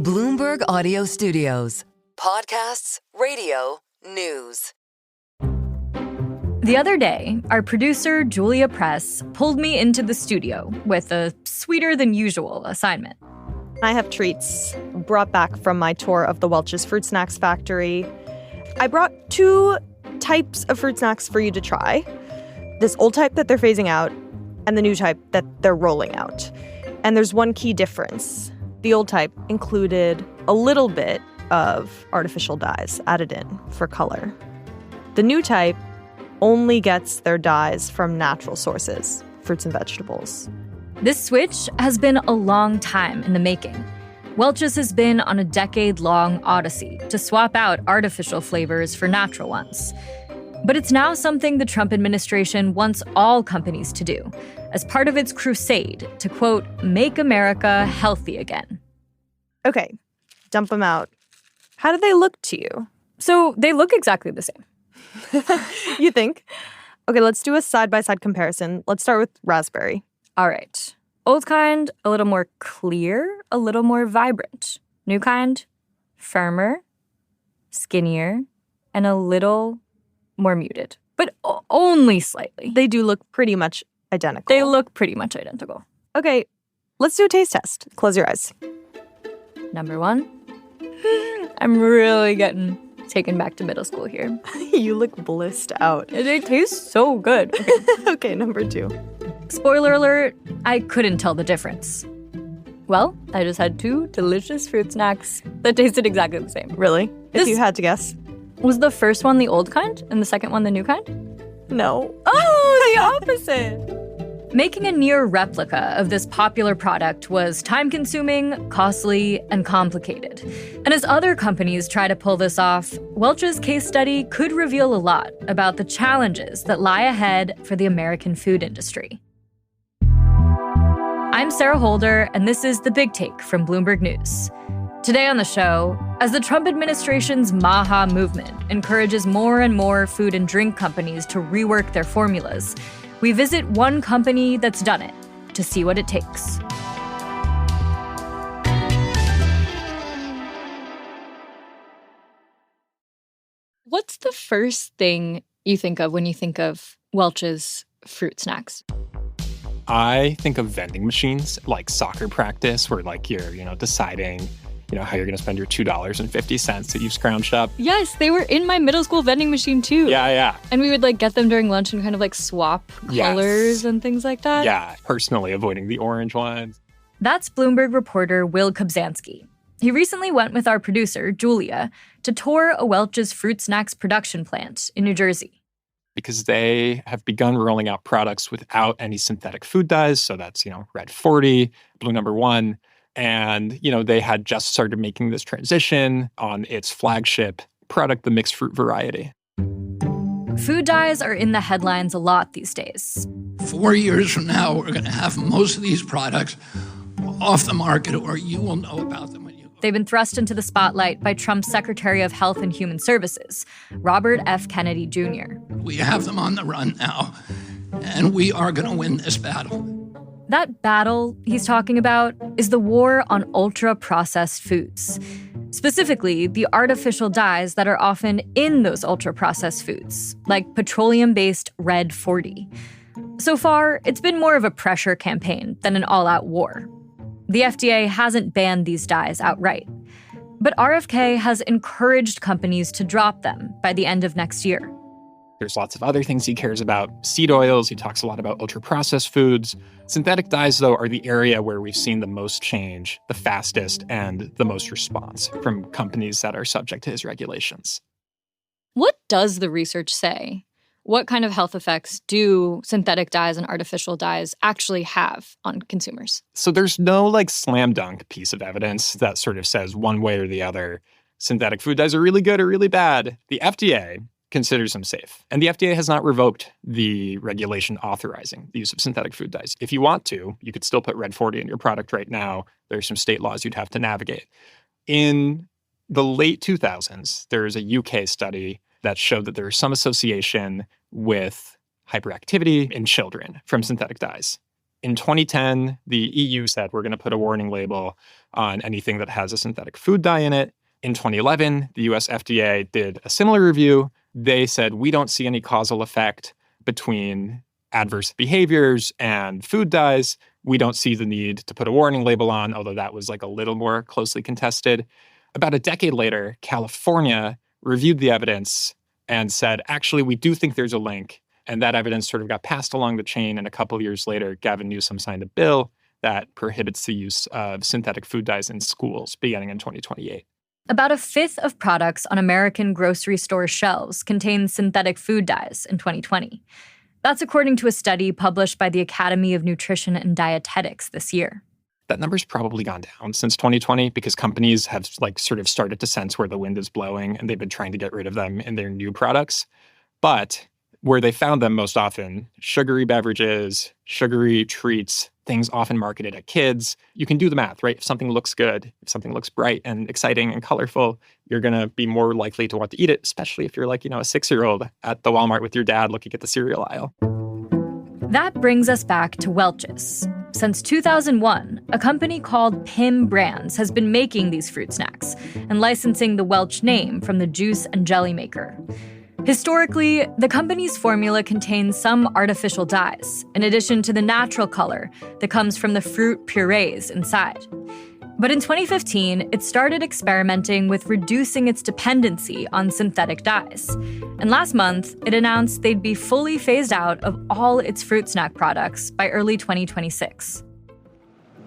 Bloomberg Audio Studios. Podcasts, radio, news. The other day, our producer, Julia Press, pulled me into the studio with a sweeter-than-usual assignment. I have treats brought back from my tour of the Welch's fruit snacks factory. I brought 2 types of fruit snacks for you to try. This old type that they're phasing out and the new type that they're rolling out. And there's one key difference. The old type included a little bit of artificial dyes added in for color. The new type only gets their dyes from natural sources, fruits and vegetables. This switch has been a long time in the making. Welch's has been on a decade-long odyssey to swap out artificial flavors for natural ones. But it's now something the Trump administration wants all companies to do, as part of its crusade to, quote, make America healthy again. Okay, dump them out. How do they look to you? So they look exactly the same. You think? Okay, let's do a side-by-side comparison. Let's start with raspberry. All right. Old kind, a little more clear, a little more vibrant. New kind, firmer, skinnier, and a little more muted. But only slightly. They do look pretty much identical. They look pretty much identical. Okay, let's do a taste test. Close your eyes. Number 1. I'm really getting taken back to middle school here. You look blissed out. They taste so good. Okay. Okay, number 2. Spoiler alert, I couldn't tell the difference. Well, I just had 2 delicious fruit snacks that tasted exactly the same. Really? If you had to guess. Was the first one the old kind and the second one the new kind? No. Oh, the opposite! Making a near replica of this popular product was time-consuming, costly, and complicated. And as other companies try to pull this off, Welch's case study could reveal a lot about the challenges that lie ahead for the American food industry. I'm Sarah Holder, and this is The Big Take from Bloomberg News. Today on the show, as the Trump administration's MAHA movement encourages more and more food and drink companies to rework their formulas, we visit one company that's done it to see what it takes. What's the first thing you think of when you think of Welch's fruit snacks? I think of vending machines, like soccer practice, where you're, deciding, how you're going to spend your $2.50 that you've scrounged up. Yes, they were in my middle school vending machine too. Yeah. And we would get them during lunch and kind of swap colors and things like that. Yeah, personally avoiding the orange ones. That's Bloomberg reporter Will Kubzansky. He recently went with our producer, Julia, to tour a Welch's fruit snacks production plant in New Jersey. Because they have begun rolling out products without any synthetic food dyes. So that's, Red 40, Blue Number 1. And, they had just started making this transition on its flagship product, the mixed fruit variety. Food dyes are in the headlines a lot these days. 4 years from now, we're going to have most of these products off the market, or you will know about them when you... They've been thrust into the spotlight by Trump's Secretary of Health and Human Services, Robert F. Kennedy Jr. We have them on the run now, and we are going to win this battle. That battle he's talking about is the war on ultra-processed foods. Specifically, the artificial dyes that are often in those ultra-processed foods, like petroleum-based Red 40. So far, it's been more of a pressure campaign than an all-out war. The FDA hasn't banned these dyes outright. But RFK has encouraged companies to drop them by the end of next year. There's lots of other things he cares about. Seed oils, he talks a lot about ultra-processed foods. Synthetic dyes, though, are the area where we've seen the most change, the fastest, and the most response from companies that are subject to his regulations. What does the research say? What kind of health effects do synthetic dyes and artificial dyes actually have on consumers? So there's no slam dunk piece of evidence that sort of says one way or the other, synthetic food dyes are really good or really bad. The FDA considers them safe. And the FDA has not revoked the regulation authorizing the use of synthetic food dyes. If you want to, you could still put Red 40 in your product right now. There's some state laws you'd have to navigate. In the late 2000s, there was a UK study that showed that there is some association with hyperactivity in children from synthetic dyes. In 2010, the EU said we're going to put a warning label on anything that has a synthetic food dye in it. In 2011, the US FDA did a similar review. They said we don't see any causal effect between adverse behaviors and food dyes. We don't see the need to put a warning label on, although that was like a little more closely contested. About a decade later, California reviewed the evidence and said, actually, we do think there's a link. And that evidence sort of got passed along the chain. And a couple of years later, Gavin Newsom signed a bill that prohibits the use of synthetic food dyes in schools beginning in 2028. About a fifth of products on American grocery store shelves contain synthetic food dyes in 2020. That's according to a study published by the Academy of Nutrition and Dietetics this year. That number's probably gone down since 2020 because companies have sort of started to sense where the wind is blowing and they've been trying to get rid of them in their new products. But where they found them most often, sugary beverages, sugary treats, things often marketed at kids. You can do the math, right? If something looks good, if something looks bright and exciting and colorful, you're going to be more likely to want to eat it, especially if you're like, a 6-year-old at the Walmart with your dad looking at the cereal aisle. That brings us back to Welch's. Since 2001, a company called Pim Brands has been making these fruit snacks and licensing the Welch name from the juice and jelly maker. Historically, the company's formula contains some artificial dyes, in addition to the natural color that comes from the fruit purees inside. But in 2015, it started experimenting with reducing its dependency on synthetic dyes. And last month, it announced they'd be fully phased out of all its fruit snack products by early 2026.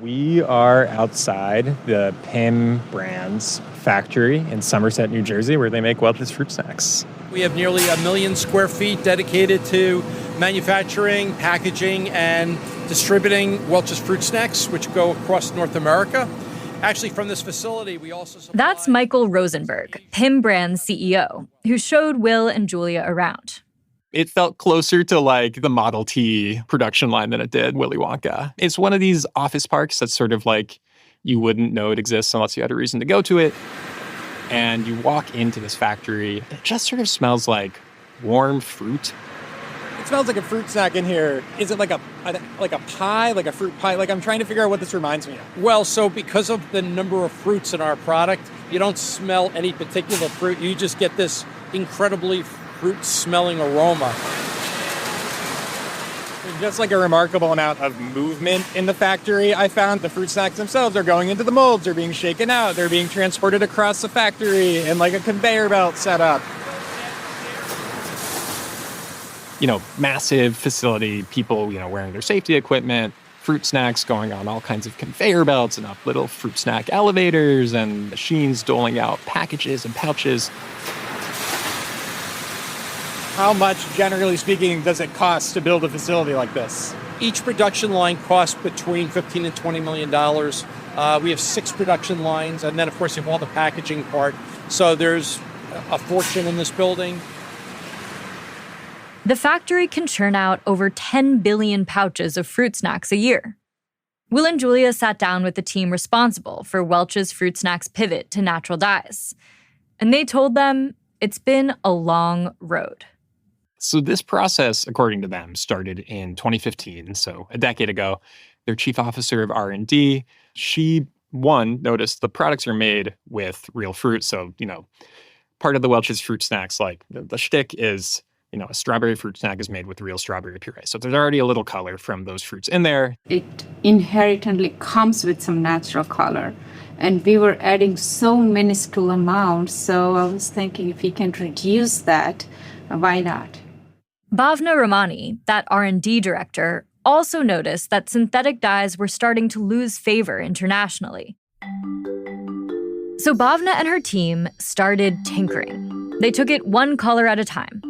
We are outside the Pim Brands factory in Somerset, New Jersey, where they make Welch's fruit snacks. We have nearly 1 million square feet dedicated to manufacturing, packaging, and distributing Welch's fruit snacks, which go across North America. Actually, from this facility, we also supply... That's Michael Rosenberg, Pim Brands CEO, who showed Will and Julia around. It felt closer to like the Model T production line than it did Willy Wonka. It's one of these office parks that's sort of like you wouldn't know it exists unless you had a reason to go to it. And you walk into this factory, it just sort of smells like warm fruit. It smells like a fruit snack in here. Is it like a pie, like a fruit pie? Like I'm trying to figure out what this reminds me of. Well, so because of the number of fruits in our product, you don't smell any particular fruit. You just get this incredibly fruit-smelling aroma. There's just like a remarkable amount of movement in the factory. I found the fruit snacks themselves are going into the molds, they're being shaken out, they're being transported across the factory and like a conveyor belt set up. Massive facility, people, wearing their safety equipment, fruit snacks going on all kinds of conveyor belts and up little fruit snack elevators and machines doling out packages and pouches. How much, generally speaking, does it cost to build a facility like this? Each production line costs between $15 and $20 million. We have 6 production lines, and then, of course, you have all the packaging part. So there's a fortune in this building. The factory can churn out over 10 billion pouches of fruit snacks a year. Will and Julia sat down with the team responsible for Welch's fruit snacks pivot to natural dyes. And they told them it's been a long road. So this process, according to them, started in 2015, so a decade ago. Their chief officer of R&D, she, noticed the products are made with real fruit. So, part of the Welch's fruit snacks, like the shtick is, a strawberry fruit snack is made with real strawberry puree. So there's already a little color from those fruits in there. It inherently comes with some natural color. And we were adding so minuscule amounts. So I was thinking if we can reduce that, why not? Bhavna Ramani, that R&D director, also noticed that synthetic dyes were starting to lose favor internationally. So Bhavna and her team started tinkering. They took it one color at a time.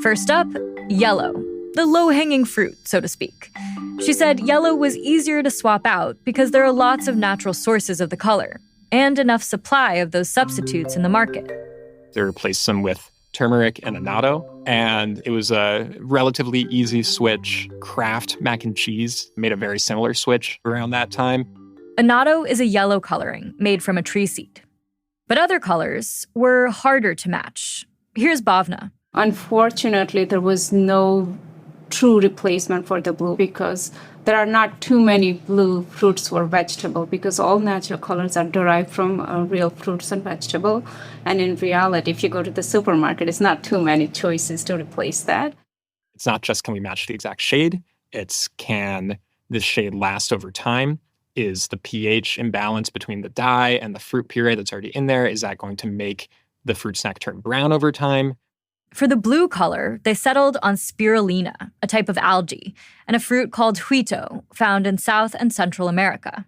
First up, yellow, the low-hanging fruit, so to speak. She said yellow was easier to swap out because there are lots of natural sources of the color and enough supply of those substitutes in the market. They replaced them with turmeric and annatto, and it was a relatively easy switch. Kraft mac and cheese made a very similar switch around that time. Annatto is a yellow coloring made from a tree seed. But other colors were harder to match. Here's Bhavna. Unfortunately, there was no true replacement for the blue, because there are not too many blue fruits or vegetables, because all natural colors are derived from real fruits and vegetables. And in reality, if you go to the supermarket, it's not too many choices to replace that. It's not just can we match the exact shade, it's can this shade last over time? Is the pH imbalance between the dye and the fruit puree that's already in there, is that going to make the fruit snack turn brown over time? For the blue color, they settled on spirulina, a type of algae, and a fruit called huito, found in South and Central America.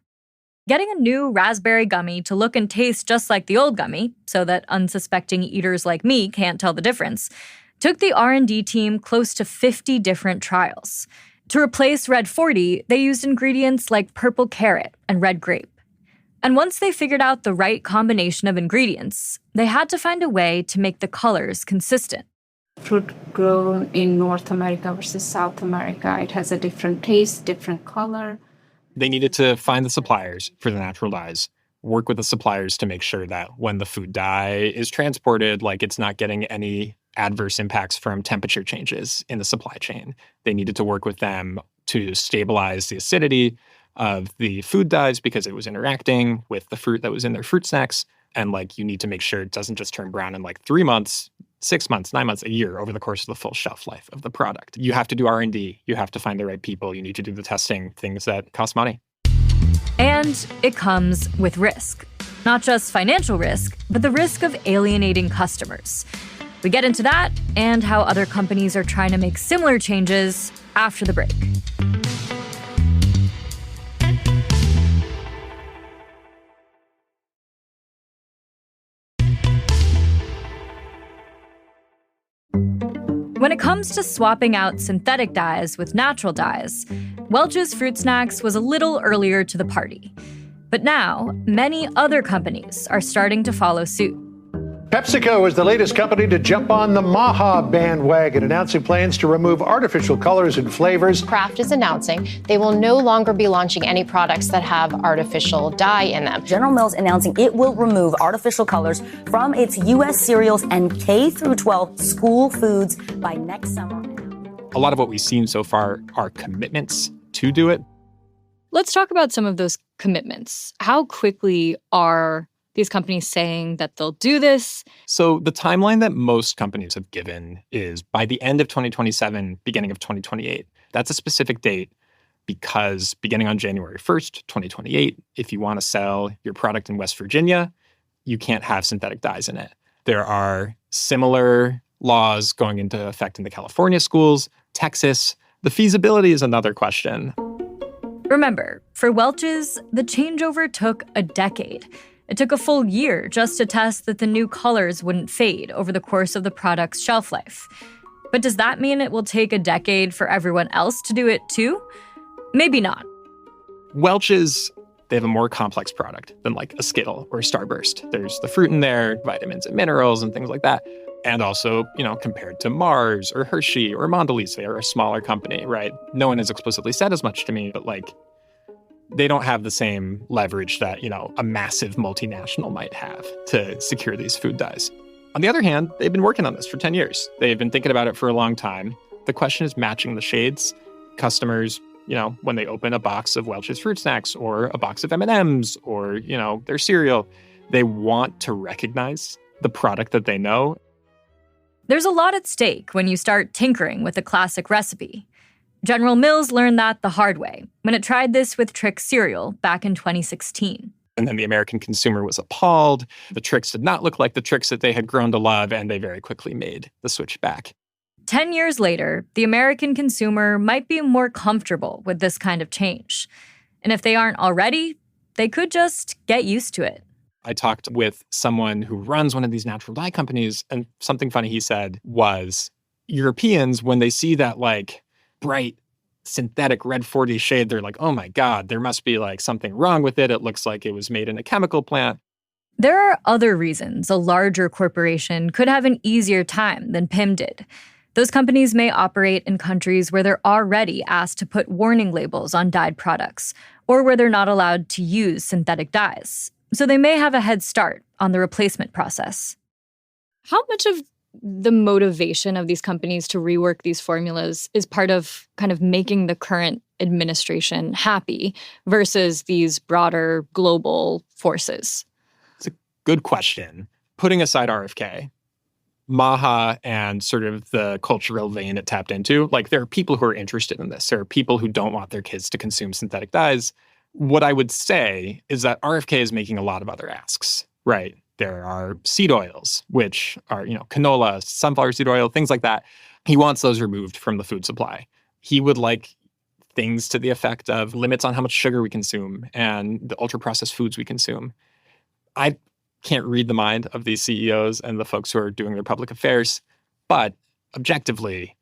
Getting a new raspberry gummy to look and taste just like the old gummy, so that unsuspecting eaters like me can't tell the difference, took the R&D team close to 50 different trials. To replace red 40, they used ingredients like purple carrot and red grape. And once they figured out the right combination of ingredients, they had to find a way to make the colors consistent. Fruit grown in North America versus South America, it has a different taste, different color. They needed to find the suppliers for the natural dyes, work with the suppliers to make sure that when the food dye is transported, like it's not getting any adverse impacts from temperature changes in the supply chain. They needed to work with them to stabilize the acidity of the food dyes because it was interacting with the fruit that was in their fruit snacks. And like you need to make sure it doesn't just turn brown in like 3 months, 6 months, 9 months, a year over the course of the full shelf life of the product. You have to do R&D. You have to find the right people. You need to do the testing, things that cost money. And it comes with risk. Not just financial risk, but the risk of alienating customers. We get into that and how other companies are trying to make similar changes after the break. When it comes to swapping out synthetic dyes with natural dyes, Welch's Fruit Snacks was a little earlier to the party. But now, many other companies are starting to follow suit. PepsiCo is the latest company to jump on the MAHA bandwagon, announcing plans to remove artificial colors and flavors. Kraft is announcing they will no longer be launching any products that have artificial dye in them. General Mills announcing it will remove artificial colors from its U.S. cereals and K-12 school foods by next summer. A lot of what we've seen so far are commitments to do it. Let's talk about some of those commitments. How quickly are these companies saying that they'll do this? So the timeline that most companies have given is by the end of 2027, beginning of 2028. That's a specific date because beginning on January 1st, 2028, if you want to sell your product in West Virginia, you can't have synthetic dyes in it. There are similar laws going into effect in the California schools, Texas. The feasibility is another question. Remember, for Welch's, the changeover took a decade. It took a full year just to test that the new colors wouldn't fade over the course of the product's shelf life. But does that mean it will take a decade for everyone else to do it too? Maybe not. Welch's, they have a more complex product than like a Skittle or a Starburst. There's the fruit in there, vitamins and minerals and things like that. And also, compared to Mars or Hershey or Mondelez, they are a smaller company, right? No one has explicitly said as much to me, but they don't have the same leverage that, a massive multinational might have to secure these food dyes. On the other hand, they've been working on this for 10 years. They've been thinking about it for a long time. The question is matching the shades. Customers, when they open a box of Welch's Fruit Snacks or a box of M&Ms or, their cereal, they want to recognize the product that they know. There's a lot at stake when you start tinkering with a classic recipe. General Mills learned that the hard way when it tried this with Trix cereal back in 2016. And then the American consumer was appalled. The Trix did not look like the Trix that they had grown to love, and they very quickly made the switch back. 10 years later, the American consumer might be more comfortable with this kind of change. And if they aren't already, they could just get used to it. I talked with someone who runs one of these natural dye companies, and something funny he said was Europeans, when they see that bright synthetic red 40 shade, they're like, oh my God, there must be something wrong with it. It looks like it was made in a chemical plant. There are other reasons a larger corporation could have an easier time than PIM did. Those companies may operate in countries where they're already asked to put warning labels on dyed products, or where they're not allowed to use synthetic dyes. So they may have a head start on the replacement process. How much of the motivation of these companies to rework these formulas is part of kind of making the current administration happy versus these broader global forces? It's a good question. Putting aside RFK, MAHA and sort of the cultural vein it tapped into, like there are people who are interested in this. There are people who don't want their kids to consume synthetic dyes. What I would say is that RFK is making a lot of other asks, right? There are seed oils, which are, canola, sunflower seed oil, things like that. He wants those removed from the food supply. He would like things to the effect of limits on how much sugar we consume and the ultra-processed foods we consume. I can't read the mind of these CEOs and the folks who are doing their public affairs, but objectively,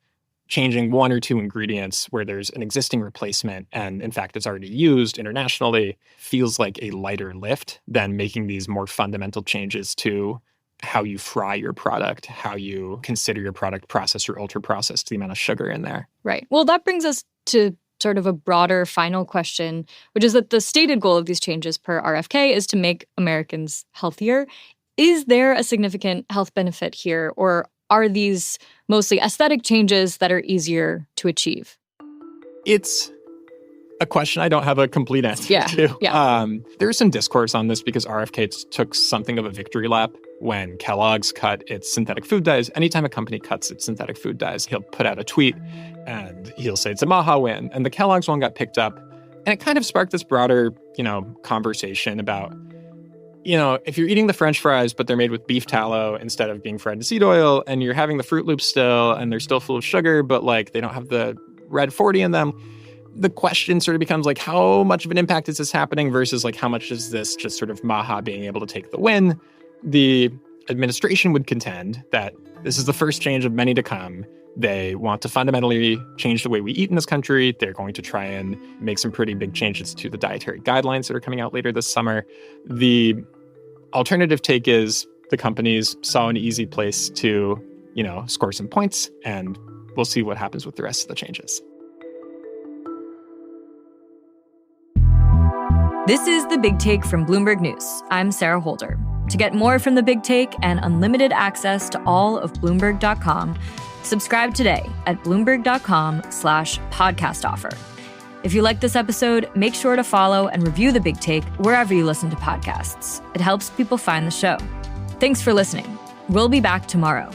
changing one or two ingredients where there's an existing replacement and, in fact, it's already used internationally feels like a lighter lift than making these more fundamental changes to how you fry your product, how you consider your product processed or ultra-processed, the amount of sugar in there. Right. Well, that brings us to sort of a broader final question, which is that the stated goal of these changes per RFK is to make Americans healthier. Is there a significant health benefit here, or are these mostly aesthetic changes that are easier to achieve? It's a question I don't have a complete answer to. Yeah. There's some discourse on this because RFK took something of a victory lap when Kellogg's cut its synthetic food dyes. Anytime a company cuts its synthetic food dyes, he'll put out a tweet and he'll say it's a MAHA win. And the Kellogg's one got picked up. And it kind of sparked this broader, conversation about, if you're eating the French fries, but they're made with beef tallow instead of being fried in seed oil, and you're having the Fruit Loops still, and they're still full of sugar, but they don't have the red 40 in them, the question sort of becomes how much of an impact is this happening versus how much is this just sort of MAHA being able to take the win? The administration would contend that this is the first change of many to come. They want to fundamentally change the way we eat in this country. They're going to try and make some pretty big changes to the dietary guidelines that are coming out later this summer. The alternative take is the companies saw an easy place to, score some points, and we'll see what happens with the rest of the changes. This is The Big Take from Bloomberg News. I'm Sarah Holder. To get more from The Big Take and unlimited access to all of Bloomberg.com, subscribe today at Bloomberg.com/podcast offer. If you like this episode, make sure to follow and review The Big Take wherever you listen to podcasts. It helps people find the show. Thanks for listening. We'll be back tomorrow.